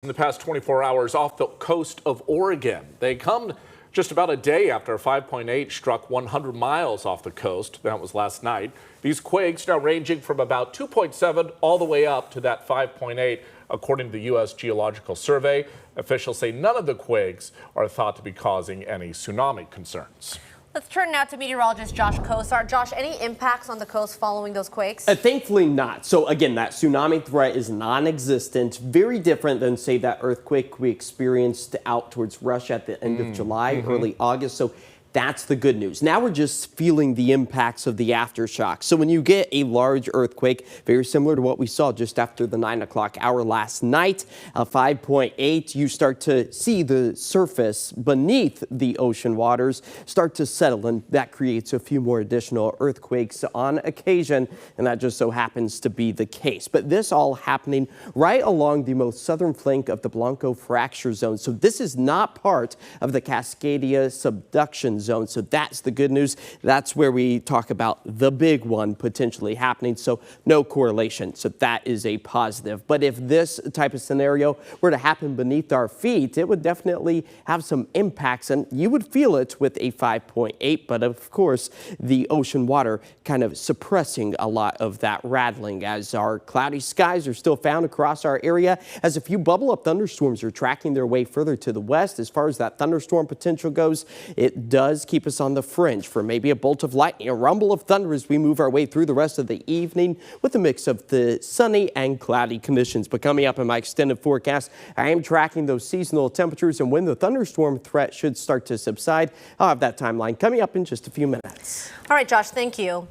In the past 24 hours off the coast of Oregon. They come just about a day after a 5.8 struck 100 miles off the coast. That was last night. These quakes now ranging from about 2.7 all the way up to that 5.8, according to the U.S. Geological Survey. Officials say none of the quakes are thought to be causing any tsunami concerns. Let's turn now to meteorologist Josh Cozart. Josh, any impacts on the coast following those quakes? Thankfully not. So again, that tsunami threat is non-existent. Very different than, say, that earthquake we experienced out towards Russia at the end of July, early August. So that's the good news. Now we're just feeling the impacts of the aftershocks. So when you get a large earthquake, very similar to what we saw just after the 9 o'clock hour last night, a 5.8, you start to see the surface beneath the ocean waters start to settle, and that creates a few more additional earthquakes on occasion, and that just so happens to be the case. But this all happening right along the most southern flank of the Blanco fracture zone. So this is not part of the Cascadia subduction zone. So that's the good news. That's where we talk about the big one potentially happening. So no correlation. So that is a positive. But if this type of scenario were to happen beneath our feet, it would definitely have some impacts, and you would feel it with a 5.8. But of course, the ocean water kind of suppressing a lot of that rattling as our cloudy skies are still found across our area, as a few bubble up thunderstorms are tracking their way further to the west. As far as that thunderstorm potential goes, it does keep us on the fringe for maybe a bolt of lightning, a rumble of thunder as we move our way through the rest of the evening with a mix of the sunny and cloudy conditions. But coming up in my extended forecast, I am tracking those seasonal temperatures and when the thunderstorm threat should start to subside. I'll have that timeline coming up in just a few minutes. All right, Josh, thank you.